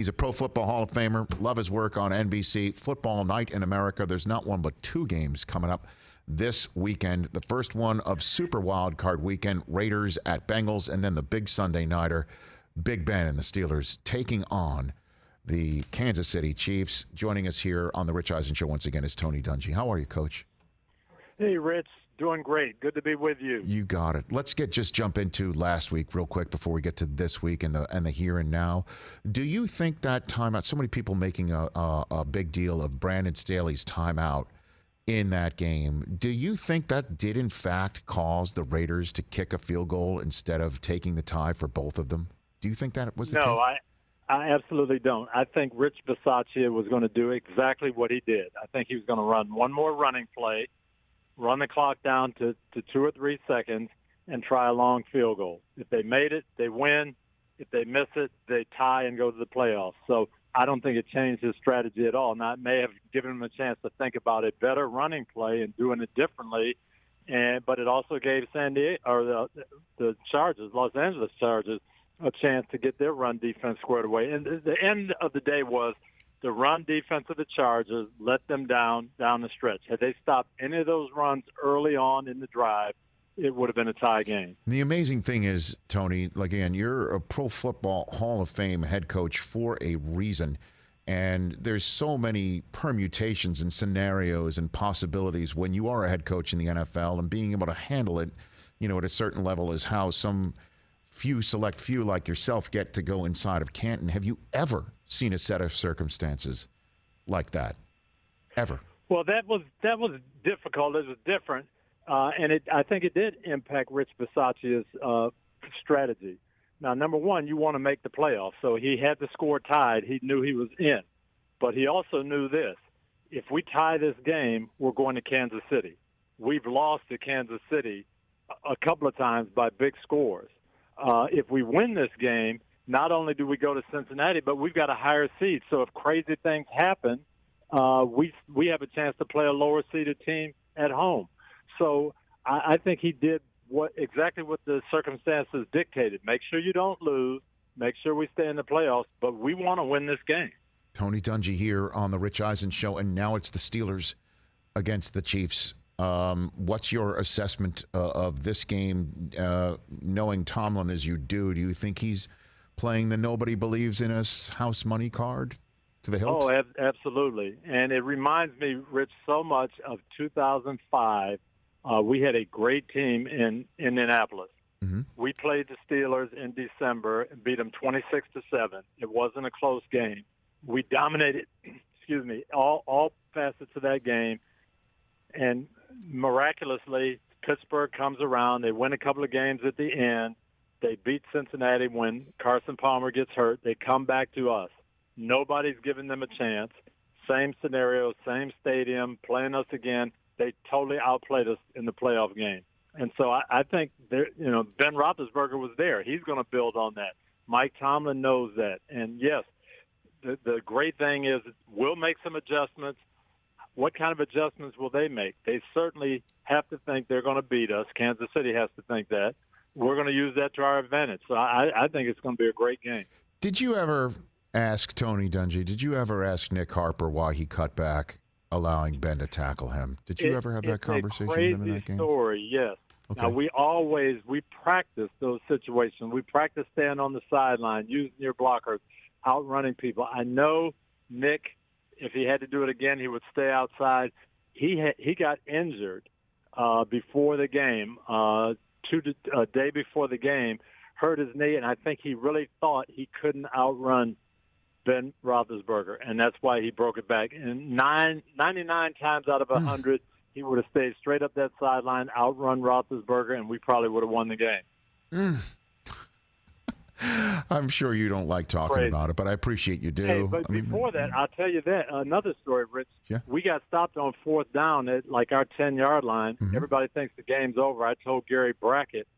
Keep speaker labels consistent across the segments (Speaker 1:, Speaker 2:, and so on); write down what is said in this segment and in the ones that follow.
Speaker 1: He's a Pro Football Hall of Famer. Love his work on NBC. Football Night in America. There's not one but two games coming up this weekend. The first one of Super Wildcard weekend, Raiders at Bengals, and then the big Sunday nighter, Big Ben and the Steelers taking on the Kansas City Chiefs. Joining us here on the Rich Eisen Show once again is Tony Dungy. How are you, Coach?
Speaker 2: Hey, Rich. Doing great. Good to be with you.
Speaker 1: You got it. Let's jump into last week real quick before we get to this week and the here and now. Do you think that timeout, so many people making a big deal of Brandon Staley's timeout in that game, do you think that did in fact cause the Raiders to kick a field goal instead of taking the tie for both of them? Do you think that was the case?
Speaker 2: No, I absolutely don't. I think Rich Bisaccia was going to do exactly what he did. I think he was going to run one more running play, run the clock down to 2 or 3 seconds, and try a long field goal. If they made it, they win. If they miss it, they tie and go to the playoffs. So I don't think it changed his strategy at all. Now, it may have given him a chance to think about a better running play and doing it differently, but it also gave the Chargers, Los Angeles Chargers, a chance to get their run defense squared away. And the end of the day was the run defense of the Chargers let them down the stretch. Had they stopped any of those runs early on in the drive, it would have been a tie game.
Speaker 1: The amazing thing is, Tony, again, you're a Pro Football Hall of Fame head coach for a reason. And there's so many permutations and scenarios and possibilities when you are a head coach in the NFL, and being able to handle it, at a certain level is how some select few like yourself get to go inside of Canton. Have you ever seen a set of circumstances like that? Ever?
Speaker 2: Well, that was difficult. It was different. And I think it did impact Rich Bisaccia's strategy. Now, number one, you want to make the playoffs. So he had the score tied. He knew he was in. But he also knew this. If we tie this game, we're going to Kansas City. We've lost to Kansas City a couple of times by big scores. If we win this game, not only do we go to Cincinnati, but we've got a higher seed. So if crazy things happen, we have a chance to play a lower-seeded team at home. So I think he did exactly what the circumstances dictated. Make sure you don't lose. Make sure we stay in the playoffs. But we want to win this game.
Speaker 1: Tony Dungy here on the Rich Eisen Show, and now it's the Steelers against the Chiefs. What's your assessment of this game, knowing Tomlin as you do? Do you think he's playing the nobody believes in us house money card to the hilt?
Speaker 2: Oh, absolutely. And it reminds me, Rich, so much of 2005. We had a great team in Indianapolis.
Speaker 1: Mm-hmm.
Speaker 2: We played the Steelers in December and beat them 26-7. It wasn't a close game. We dominated, all facets of that game. And miraculously, Pittsburgh comes around. They win a couple of games at the end. They beat Cincinnati when Carson Palmer gets hurt. They come back to us. Nobody's giving them a chance. Same scenario, same stadium, playing us again. They totally outplayed us in the playoff game. And so I think Ben Roethlisberger was there. He's going to build on that. Mike Tomlin knows that. And, yes, the great thing is we'll make some adjustments. What kind of adjustments will they make? They certainly have to think they're going to beat us. Kansas City has to think that. We're going to use that to our advantage. So I think it's going to be a great game.
Speaker 1: Did you ever ask Tony Dungy, did you ever ask Nick Harper why he cut back, allowing Ben to tackle him? Did you ever have that conversation with him in that game?
Speaker 2: It's a crazy story, yes.
Speaker 1: Okay.
Speaker 2: Now, we practice those situations. We practice staying on the sideline, using your blockers, outrunning people. I know Nick, if he had to do it again, he would stay outside. He got injured before the game, a day before the game, hurt his knee, and I think he really thought he couldn't outrun Ben Roethlisberger, and that's why he broke it back. And 99 times out of 100, he would have stayed straight up that sideline, outrun Roethlisberger, and we probably would have won the game.
Speaker 1: I'm sure you don't like talking about it, but I appreciate you do.
Speaker 2: Hey, but before that, I'll tell you that. Another story, Rich.
Speaker 1: Yeah.
Speaker 2: We got stopped on 4th down at our 10-yard line.
Speaker 1: Mm-hmm.
Speaker 2: Everybody thinks the game's over. I told Gary Brackett,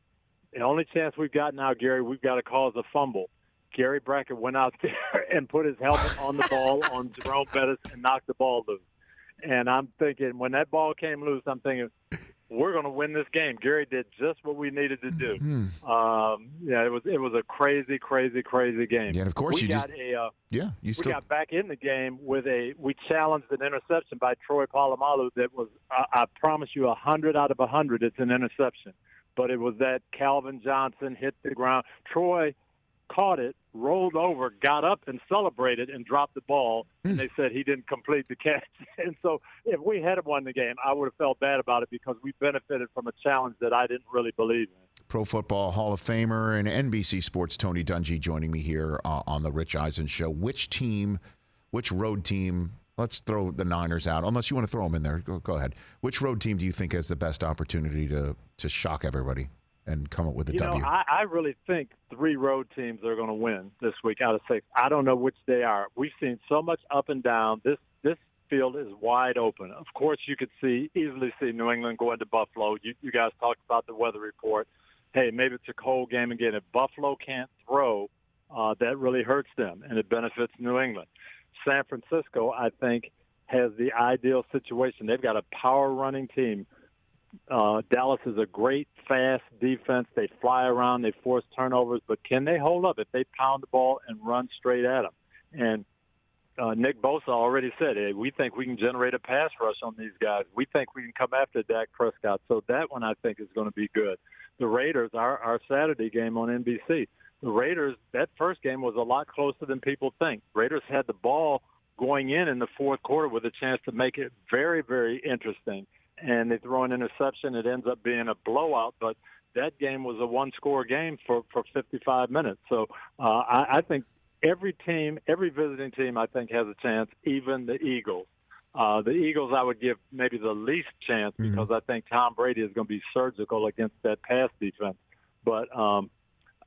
Speaker 2: the only chance we've got now, Gary, we've got to cause a fumble. Gary Brackett went out there and put his helmet on the ball on Jerome Bettis and knocked the ball loose. And I'm thinking, when that ball came loose, I'm thinking, we're going to win this game. Gary did just what we needed to do. Yeah, it was a crazy, crazy, crazy game.
Speaker 1: Yeah, and of course
Speaker 2: we got back in the game with we challenged an interception by Troy Polamalu that was, I promise you, 100 out of 100. It's an interception, but it was that Calvin Johnson hit the ground. Troy caught it, rolled over, got up and celebrated and dropped the ball, and they said he didn't complete the catch. And so if we had won the game, I would have felt bad about it because we benefited from a challenge that I didn't really believe in.
Speaker 1: Pro Football Hall of Famer and NBC Sports Tony Dungy joining me here on the Rich Eisen Show. Which road team, let's throw the Niners out, unless you want to throw them in there. Go ahead. Which road team do you think has the best opportunity to shock everybody and come up with a W?
Speaker 2: I really think 3 road teams are going to win this week out of 6. I don't know which they are. We've seen so much up and down. This field is wide open. Of course, you could easily see New England going to Buffalo. You guys talked about the weather report. Hey, maybe it's a cold game again. If Buffalo can't throw, that really hurts them, and it benefits New England. San Francisco, I think, has the ideal situation. They've got a power-running team. Dallas is a great, fast defense. They fly around. They force turnovers. But can they hold up if they pound the ball and run straight at them? And Nick Bosa already said, hey, we think we can generate a pass rush on these guys. We think we can come after Dak Prescott. So that one, I think, is going to be good. The Raiders, our Saturday game on NBC, the Raiders, that first game was a lot closer than people think. Raiders had the ball going in the fourth quarter with a chance to make it very, very interesting. And they throw an interception. It ends up being a blowout, but that game was a one-score game for 55 minutes. So I think every visiting team, I think, has a chance, even the Eagles. The Eagles, I would give maybe the least chance because I think Tom Brady is going to be surgical against that pass defense. But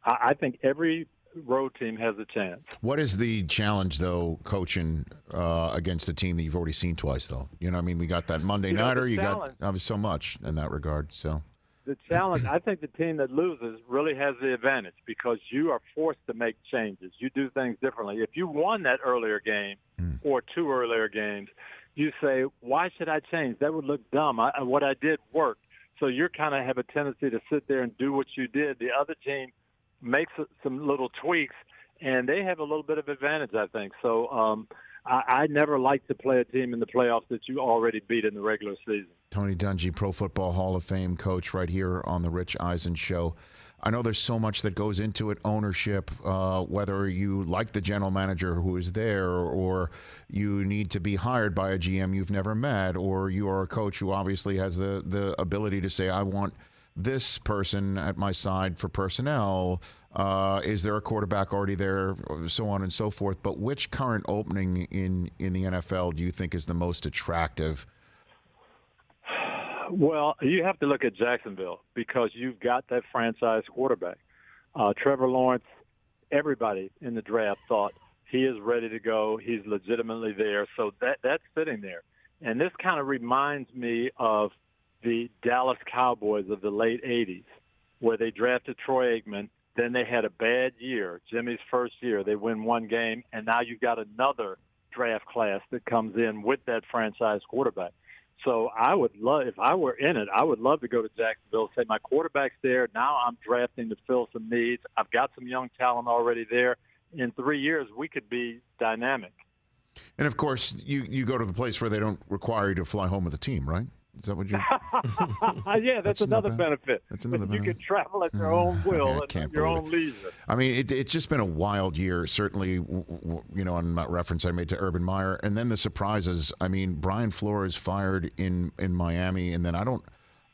Speaker 2: I think every road team has a chance.
Speaker 1: What is the challenge, though, coaching against a team that you've already seen twice, though? You know, I mean, we got that Monday nighter. You got so much in that regard. So
Speaker 2: the challenge, I think the team that loses really has the advantage because you are forced to make changes. You do things differently. If you won that earlier game or 2 earlier games, you say, why should I change? That would look dumb. What I did worked. So you kind of have a tendency to sit there and do what you did. The other team makes some little tweaks, and they have a little bit of advantage, I think. So I never like to play a team in the playoffs that you already beat in the regular season.
Speaker 1: Tony Dungy, Pro Football Hall of Fame coach, right here on the Rich Eisen Show. I know there's so much that goes into it, ownership, whether you like the general manager who is there or you need to be hired by a GM you've never met, or you are a coach who obviously has the ability to say, I want this person at my side for personnel. Is there a quarterback already there, so on and so forth. But which current opening in the NFL do you think is the most attractive?
Speaker 2: Well, you have to look at Jacksonville because you've got that franchise quarterback. Trevor Lawrence, everybody in the draft thought he is ready to go. He's legitimately there. So that's sitting there. And this kind of reminds me of the Dallas Cowboys of the late 80s, where they drafted Troy Aikman. Then they had a bad year, Jimmy's first year. They win 1 game, and now you've got another draft class that comes in with that franchise quarterback. So I would love, if I were in it, I would love to go to Jacksonville, say my quarterback's there. Now I'm drafting to fill some needs. I've got some young talent already there. In 3 years, we could be dynamic.
Speaker 1: And, of course, you go to the place where they don't require you to fly home with a team, right? Is that what you?
Speaker 2: Yeah, that's another benefit.
Speaker 1: That's another
Speaker 2: benefit.
Speaker 1: You
Speaker 2: can travel at your own will and your own leisure.
Speaker 1: I mean, it's just been a wild year. Certainly, on that reference I made to Urban Meyer, and then the surprises. I mean, Brian Flores fired in Miami, and then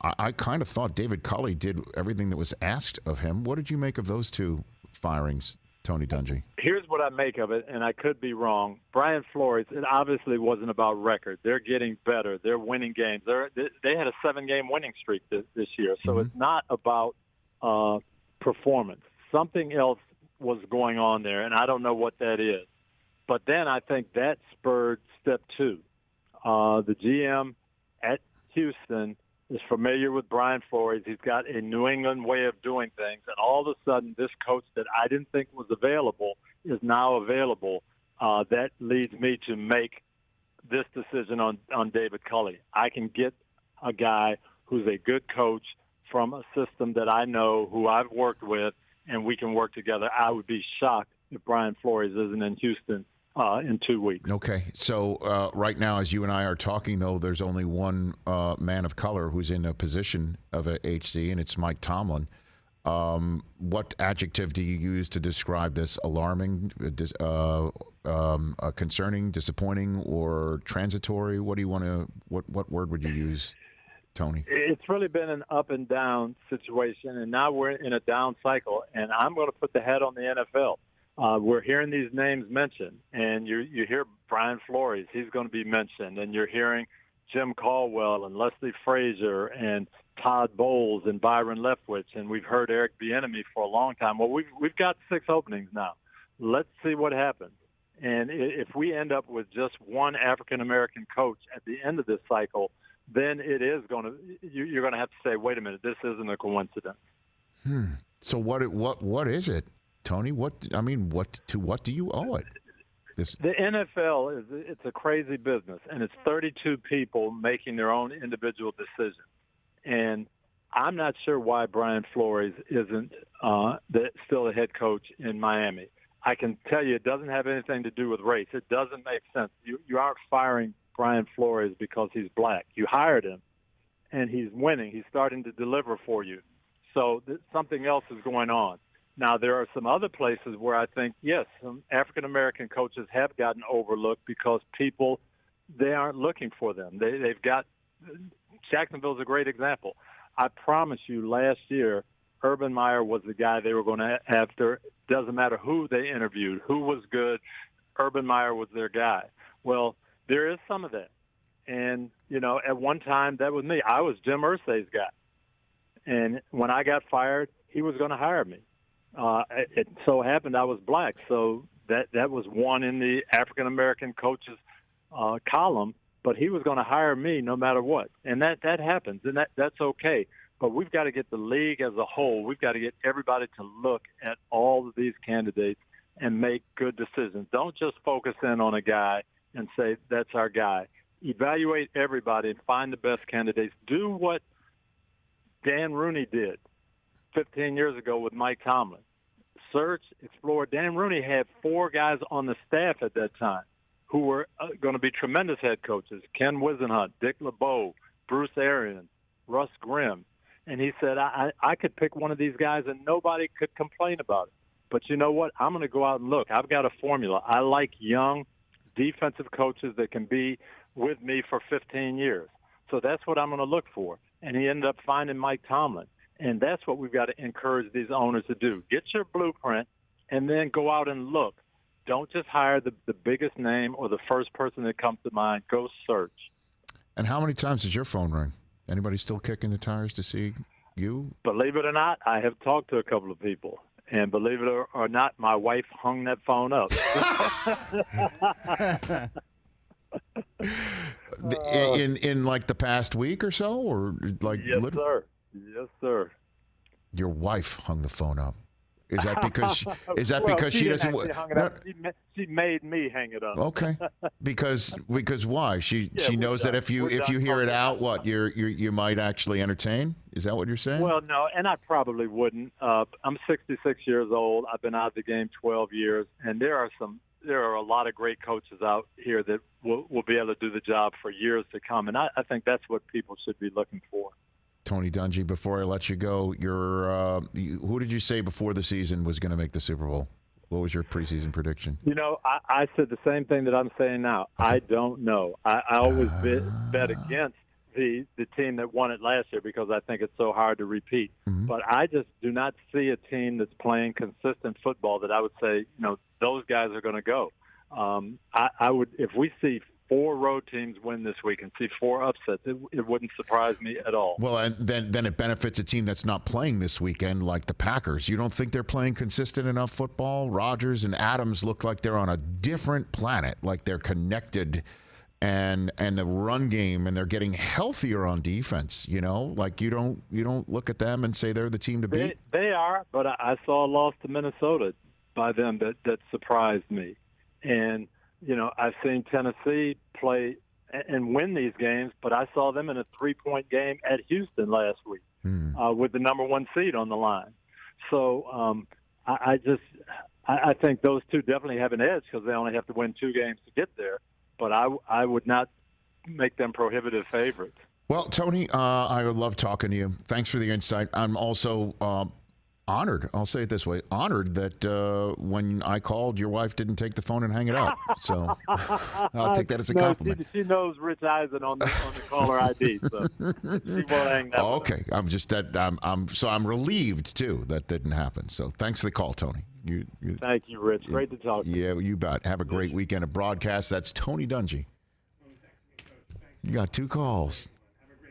Speaker 1: I kind of thought David Culley did everything that was asked of him. What did you make of those 2 firings, Tony Dungy?
Speaker 2: Here's what I make of it, and I could be wrong. Brian Flores, it obviously wasn't about record. They're getting better. They're winning games. They had a 7-game winning streak this year, so it's not about performance. Something else was going on there, and I don't know what that is. But then I think that spurred step 2. The GM at Houston is familiar with Brian Flores. He's got a New England way of doing things. And all of a sudden, this coach that I didn't think was available is now available. That leads me to make this decision on David Culley. I can get a guy who's a good coach from a system that I know, who I've worked with, and we can work together. I would be shocked if Brian Flores isn't in Houston in 2 weeks.
Speaker 1: Okay. So right now, as you and I are talking, though, there's only one man of color who's in a position of a HC, and it's Mike Tomlin. What adjective do you use to describe this? Alarming, concerning, disappointing, or transitory? What do you want to? What word would you use, Tony?
Speaker 2: It's really been an up and down situation, and now we're in a down cycle. And I'm going to put the hat on the NFL. We're hearing these names mentioned, and you hear Brian Flores, he's going to be mentioned, and you're hearing Jim Caldwell and Leslie Frazier and Todd Bowles and Byron Leftwich, and we've heard Eric Bieniemy for a long time. Well, we've got 6 openings now. Let's see what happens. And if we end up with just one African-American coach at the end of this cycle, then it is going to you're going to have to say, wait a minute, this isn't a coincidence.
Speaker 1: So what is it, Tony? What do you owe it?
Speaker 2: The NFL it's a crazy business, and it's 32 people making their own individual decisions. And I'm not sure why Brian Flores isn't still a head coach in Miami. I can tell you it doesn't have anything to do with race. It doesn't make sense. You aren't firing Brian Flores because he's black. You hired him, and he's winning. He's starting to deliver for you. So something else is going on. Now, there are some other places where I think, yes, some African-American coaches have gotten overlooked because people, they aren't looking for them. They've got – Jacksonville's a great example. I promise you last year, Urban Meyer was the guy they were going to after. Doesn't matter who they interviewed, who was good, Urban Meyer was their guy. Well, there is some of that. And, at one time, that was me. I was Jim Irsay's guy. And when I got fired, he was going to hire me. It so happened I was black, so that was one in the African-American coaches column, but he was going to hire me no matter what. And that happens, and that's okay. But we've got to get the league as a whole. We've got to get everybody to look at all of these candidates and make good decisions. Don't just focus in on a guy and say, that's our guy. Evaluate everybody and find the best candidates. Do what Dan Rooney did 15 years ago with Mike Tomlin. Search, explore. Dan Rooney had 4 guys on the staff at that time who were going to be tremendous head coaches. Ken Wisenhunt, Dick LeBeau, Bruce Arians, Russ Grimm. And he said, I could pick one of these guys and nobody could complain about it. But you know what? I'm going to go out and look. I've got a formula. I like young defensive coaches that can be with me for 15 years. So that's what I'm going to look for. And he ended up finding Mike Tomlin. And that's what we've got to encourage these owners to do. Get your blueprint and then go out and look. Don't just hire the biggest name or the first person that comes to mind. Go search.
Speaker 1: And how many times does your phone ring? Anybody still kicking the tires to see you?
Speaker 2: Believe it or not, I have talked to a couple of people. And believe it or not, my wife hung that phone up.
Speaker 1: in like the past week or so, or like
Speaker 2: yes, sir. Yes, sir.
Speaker 1: Your wife hung the phone up. Is that because she doesn't?
Speaker 2: She made me hang it up.
Speaker 1: Okay. Because why? She knows that if you hear it out, what you might actually entertain. Is that what you're saying?
Speaker 2: Well, no, and I probably wouldn't. I'm 66 years old. I've been out of the game 12 years, and there are a lot of great coaches out here that will be able to do the job for years to come, and I think that's what people should be looking for.
Speaker 1: Tony Dungy, before I let you go, who did you say before the season was going to make the Super Bowl? What was your preseason prediction?
Speaker 2: I said the same thing that I'm saying now. Okay. I don't know. I always bet against the team that won it last year because I think it's so hard to repeat. Mm-hmm. But I just do not see a team that's playing consistent football that I would say, those guys are going to go. I would, if we see 4 road teams win this week and see 4 upsets, it wouldn't surprise me at all.
Speaker 1: Well, and then it benefits a team that's not playing this weekend, like the Packers. You don't think they're playing consistent enough football? Rodgers and Adams look like they're on a different planet, like they're connected, and the run game, and they're getting healthier on defense. Like you don't look at them and say they're the team to beat.
Speaker 2: They are, but I saw a loss to Minnesota by them that surprised me, and. I've seen Tennessee play and win these games, but I saw them in a 3-point game at Houston last week with the number 1 seed on the line. So I think those two definitely have an edge because they only have to win 2 games to get there. But I would not make them prohibitive favorites.
Speaker 1: Well, Tony, I love talking to you. Thanks for the insight. I'm also honored, I'll say it this way, honored that when I called, your wife didn't take the phone and hang it up. So I'll take that as a compliment.
Speaker 2: She knows Rich Eisen on the caller ID, so she won't hang that.
Speaker 1: Okay, I'm relieved too that didn't happen. So thanks for the call, Tony.
Speaker 2: Thank you, Rich. Great to talk to you.
Speaker 1: Yeah, you bet. Have a great weekend of broadcast. That's Tony Dungy. You got 2 calls.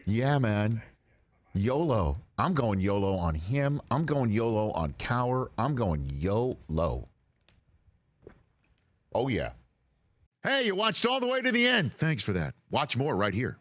Speaker 1: Yeah, man. YOLO. I'm going YOLO on him. I'm going YOLO on Cower. I'm going YOLO. Oh, yeah. Hey, you watched all the way to the end. Thanks for that. Watch more right here.